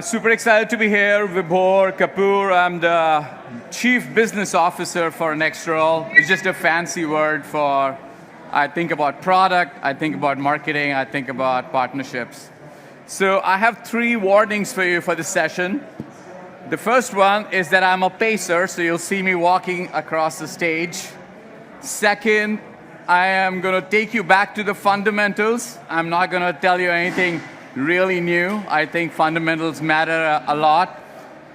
Super excited to be here. Vibhor, Kapoor. I'm the Chief Business Officer for AdRoll. It's just a fancy word for I think about product, I think about marketing, I think about partnerships. So I have 3 warnings for you for this session. The first one is that I'm a pacer, so you'll see me walking across the stage. Second, I am going to take you back to the fundamentals. I'm not going to tell you anything really new. I think fundamentals matter a lot.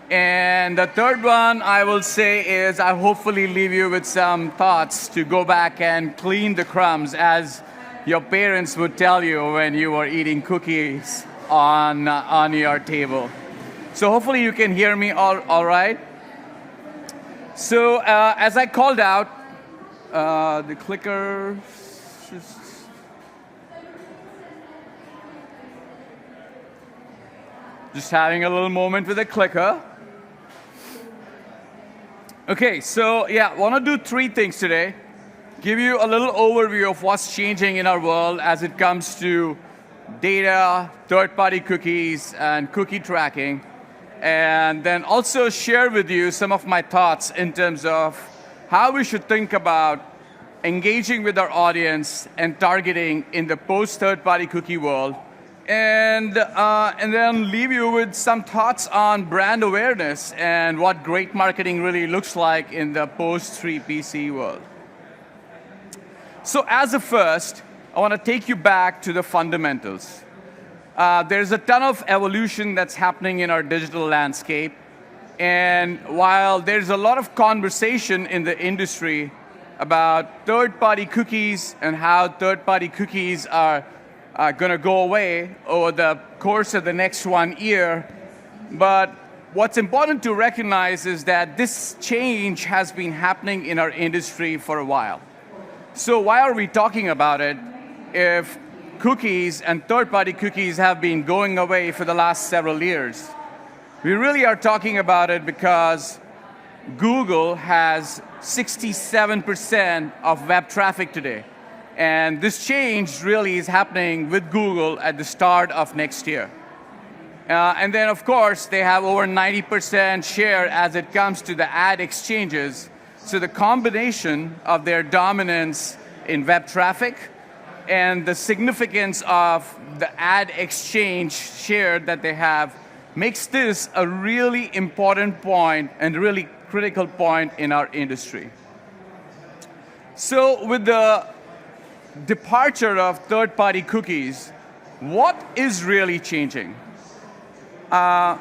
And the third one I will say is I hopefully leave you with some thoughts to go back and clean the crumbs, as your parents would tell you when you were eating cookies on your table. So hopefully you can hear me all right. So as I called out, the clicker, just having a little moment with the clicker. Okay, so yeah, want to do 3 things today. Give you a little overview of what's changing in our world as it comes to data, third-party cookies, and cookie tracking. And then also share with you some of my thoughts in terms of how we should think about engaging with our audience and targeting in the post-third-party cookie world. And then leave you with some thoughts on brand awareness and what great marketing really looks like in the post-3PC world. So as a first, I want to take you back to the fundamentals. There's a ton of evolution that's happening in our digital landscape. And while there's a lot of conversation in the industry about third-party cookies and how third-party cookies are going to go away over the course of the next 1 year. But what's important to recognize is that this change has been happening in our industry for a while. So why are we talking about it if cookies and third-party cookies have been going away for the last several years? We really are talking about it because Google has 67% of web traffic today. And this change really is happening with Google at the start of next year. And then, of course, they have over 90% share as it comes to the ad exchanges. So the combination of their dominance in web traffic and the significance of the ad exchange share that they have makes this a really important point and really critical point in our industry. So with the departure of third-party cookies, what is really changing? While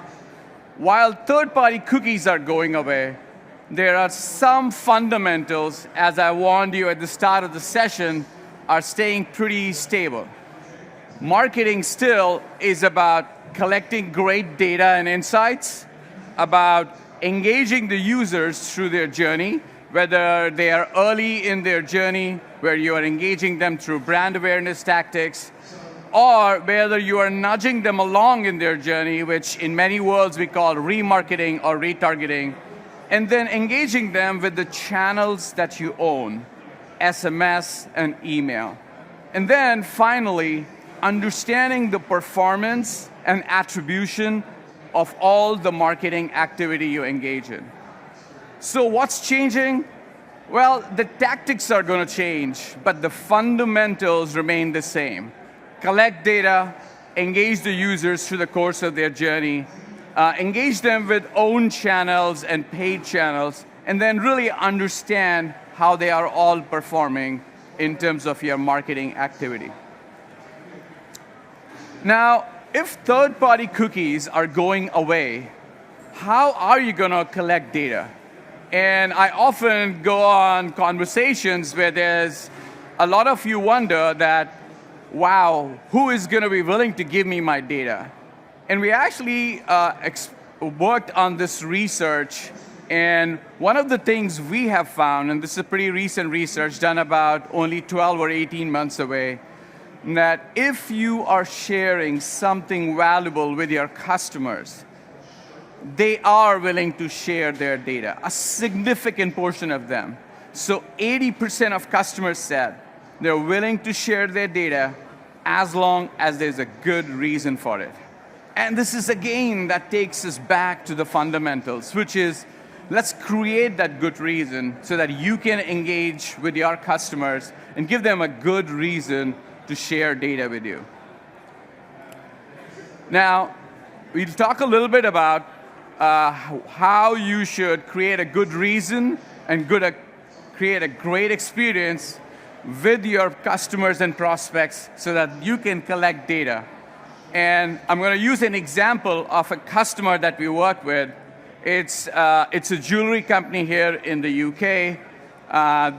third-party cookies are going away, there are some fundamentals, as I warned you at the start of the session, are staying pretty stable. Marketing still is about collecting great data and insights, about engaging the users through their journey, whether they are early in their journey, where you are engaging them through brand awareness tactics, or whether you are nudging them along in their journey, which in many worlds we call remarketing or retargeting, and then engaging them with the channels that you own, SMS and email. And then finally, understanding the performance and attribution of all the marketing activity you engage in. So what's changing? Well, the tactics are going to change, but the fundamentals remain the same. Collect data, engage the users through the course of their journey, engage them with own channels and paid channels, and then really understand how they are all performing in terms of your marketing activity. Now, if third-party cookies are going away, how are you going to collect data? And I often go on conversations where there's a lot of you wonder that, wow, who is going to be willing to give me my data? And we actually worked on this research, and one of the things we have found, and this is pretty recent research done about only 12 or 18 months away, that if you are sharing something valuable with your customers, they are willing to share their data, a significant portion of them. So 80% of customers said they're willing to share their data as long as there's a good reason for it. And this is, again, that takes us back to the fundamentals, which is, let's create that good reason so that you can engage with your customers and give them a good reason to share data with you. Now, we'll talk a little bit about how you should create a good reason and create a great experience with your customers and prospects so that you can collect data. And I'm going to use an example of a customer that we work with. It's a jewelry company here in the UK.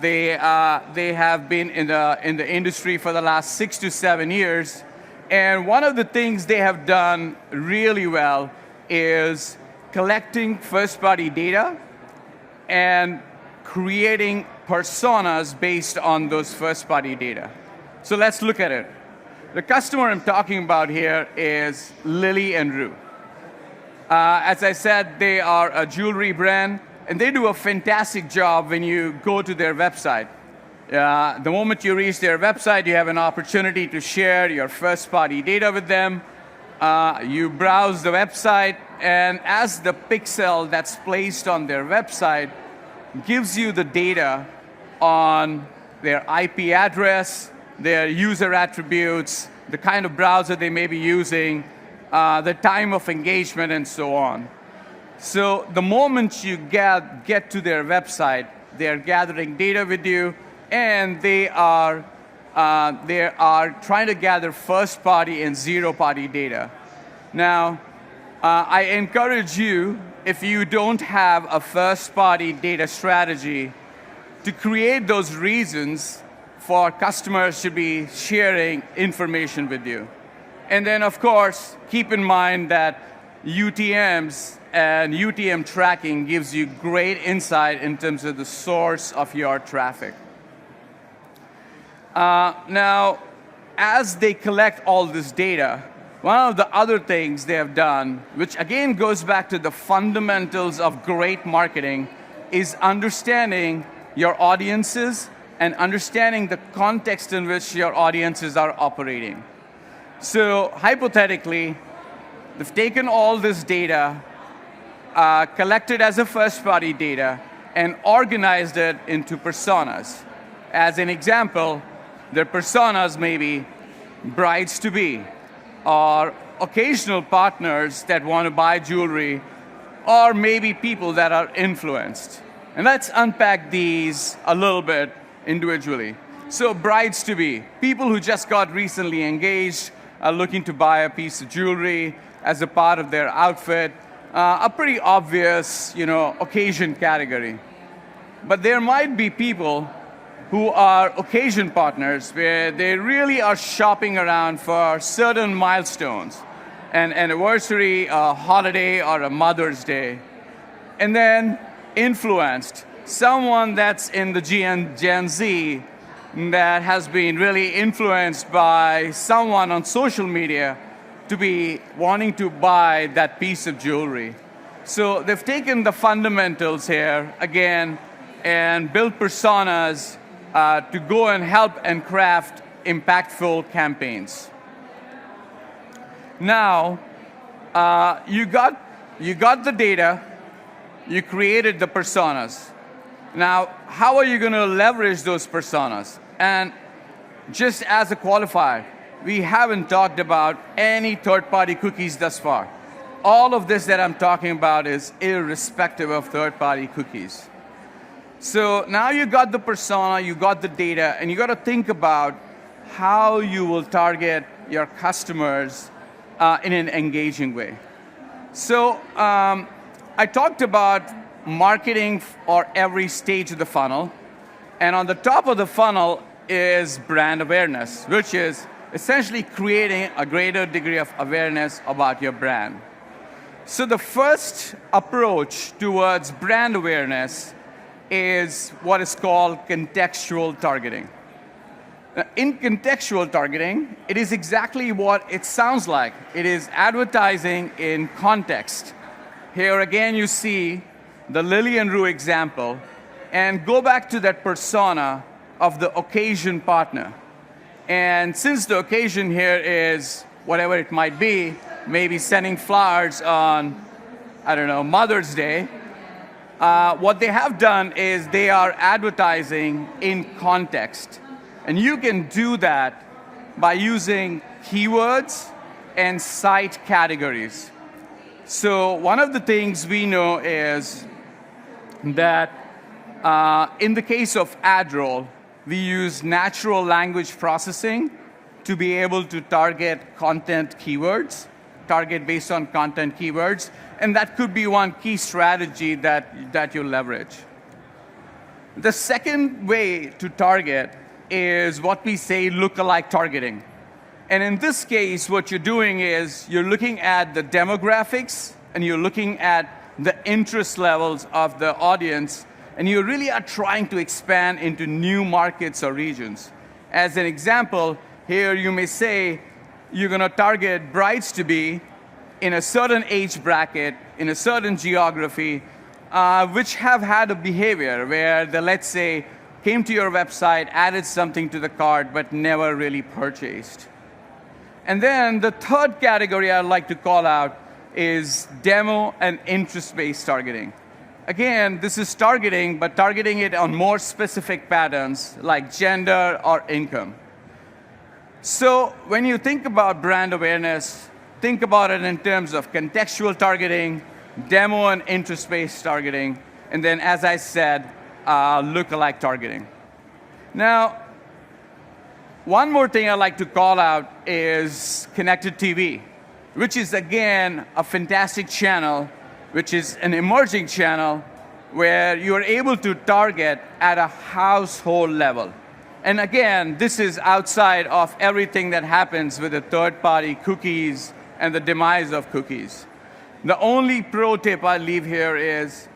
They have been in the industry for the last 6 to 7 years. And one of the things they have done really well is collecting first-party data and creating personas based on those first-party data. So let's look at it. The customer I'm talking about here is Lily and Rue. As I said, they are a jewelry brand, and they do a fantastic job when you go to their website. The moment you reach their website, you have an opportunity to share your first-party data with them. You browse the website, and as the pixel that's placed on their website gives you the data on their IP address, their user attributes, the kind of browser they may be using, the time of engagement, and so on. So the moment you get to their website, they're gathering data with you, and they are trying to gather first-party and zero-party data. Now, I encourage you, if you don't have a first-party data strategy, to create those reasons for customers to be sharing information with you. And then, of course, keep in mind that UTMs and UTM tracking gives you great insight in terms of the source of your traffic. Now, as they collect all this data, one of the other things they have done, which again goes back to the fundamentals of great marketing, is understanding your audiences and understanding the context in which your audiences are operating. So hypothetically, they've taken all this data, collected as a first-party data, and organized it into personas. As an example, their personas may be brides-to-be, or occasional partners that want to buy jewelry, or maybe people that are influenced. And let's unpack these a little bit individually. So brides-to-be, people who just got recently engaged, are looking to buy a piece of jewelry as a part of their outfit, a pretty obvious, occasion category. But there might be people who are occasion partners where they really are shopping around for certain milestones, an anniversary, a holiday, or a Mother's Day. And then influenced, someone that's in the Gen Z that has been really influenced by someone on social media to be wanting to buy that piece of jewelry. So they've taken the fundamentals here, again, and built personas to go and help and craft impactful campaigns. Now, you got the data, you created the personas. Now, how are you going to leverage those personas? And just as a qualifier, we haven't talked about any third-party cookies thus far. All of this that I'm talking about is irrespective of third-party cookies. So now you got the persona, you got the data, and you got to think about how you will target your customers in an engaging way. So I talked about marketing for every stage of the funnel. And on the top of the funnel is brand awareness, which is essentially creating a greater degree of awareness about your brand. So the first approach towards brand awareness is what is called contextual targeting. In contextual targeting, it is exactly what it sounds like. It is advertising in context. Here again, you see the Lily and Rue example, and go back to that persona of the occasion partner. And since the occasion here is whatever it might be, maybe sending flowers on, I don't know, Mother's Day, what they have done is they are advertising in context. And you can do that by using keywords and site categories. So one of the things we know is that in the case of AdRoll, we use natural language processing to be able to target content keywords, target based on content keywords, and that could be one key strategy that you leverage. The second way to target is what we say lookalike targeting. And in this case, what you're doing is you're looking at the demographics and you're looking at the interest levels of the audience, and you really are trying to expand into new markets or regions. As an example, here you may say you're going to target brides-to-be in a certain age bracket, in a certain geography, which have had a behavior where they, let's say, came to your website, added something to the cart, but never really purchased. And then the third category I'd like to call out is demo and interest-based targeting. Again, this is targeting, but targeting it on more specific patterns like gender or income. So when you think about brand awareness, think about it in terms of contextual targeting, demo and interest-based targeting, and then, as I said, lookalike targeting. Now, one more thing I'd like to call out is connected TV, which is, again, a fantastic channel, which is an emerging channel where you're able to target at a household level. And again, this is outside of everything that happens with the third-party cookies and the demise of cookies. The only pro tip I leave here is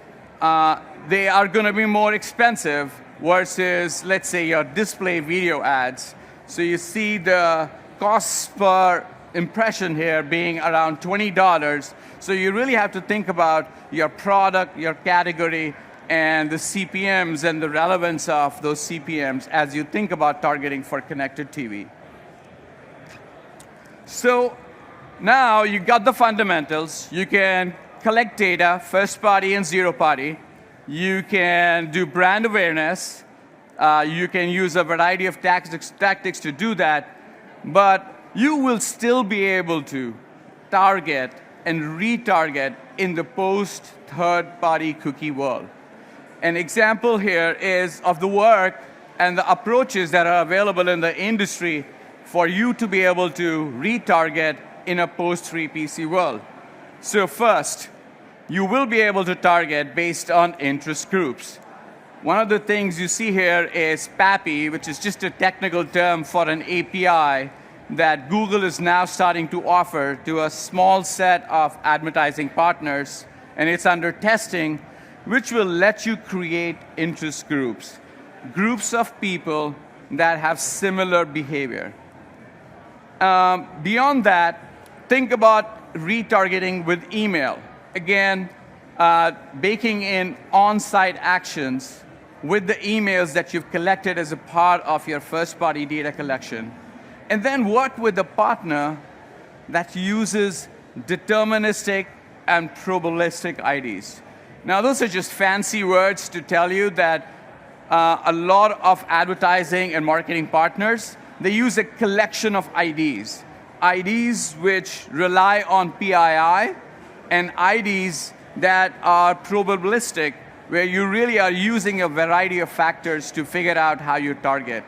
they are going to be more expensive versus, let's say, your display video ads. So you see the cost per impression here being around $20. So you really have to think about your product, your category, and the CPMs and the relevance of those CPMs as you think about targeting for connected TV. So now you got the fundamentals. You can collect data, first party and zero party. You can do brand awareness. You can use a variety of tactics to do that, but you will still be able to target and retarget in the post-third-party cookie world. An example here is of the work and the approaches that are available in the industry for you to be able to retarget in a post-3PC world. So first, you will be able to target based on interest groups. One of the things you see here is PAPI, which is just a technical term for an API that Google is now starting to offer to a small set of advertising partners, and it's under testing, which will let you create interest groups, groups of people that have similar behavior. Beyond that, think about retargeting with email. Again, baking in on-site actions with the emails that you've collected as a part of your first-party data collection. And then work with a partner that uses deterministic and probabilistic IDs. Now, those are just fancy words to tell you that a lot of advertising and marketing partners, they use a collection of IDs. IDs which rely on PII and IDs that are probabilistic, where you really are using a variety of factors to figure out how you target.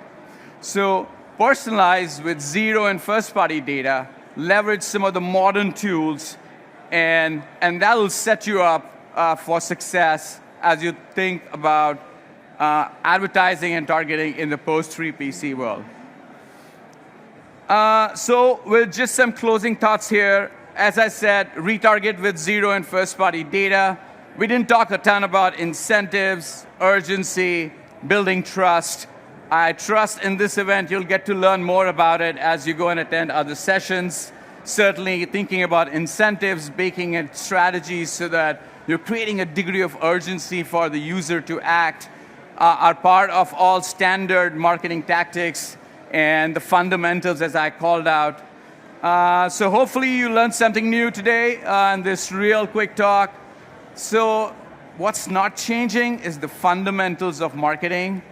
So personalize with zero and first-party data, leverage some of the modern tools, and that will set you up for success as you think about advertising and targeting in the post-3PC world. So with just some closing thoughts here, as I said, retarget with zero and first-party data. We didn't talk a ton about incentives, urgency, building trust. I trust in this event you'll get to learn more about it as you go and attend other sessions. Certainly thinking about incentives, baking in strategies so that you're creating a degree of urgency for the user to act are part of all standard marketing tactics and the fundamentals as I called out. So hopefully you learned something new today in this real quick talk. So what's not changing is the fundamentals of marketing.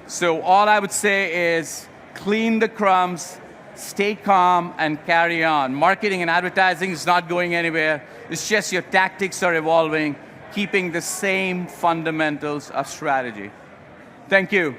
So all I would say is clean the crumbs, stay calm, and carry on. Marketing and advertising is not going anywhere. It's just your tactics are evolving, keeping the same fundamentals of strategy. Thank you.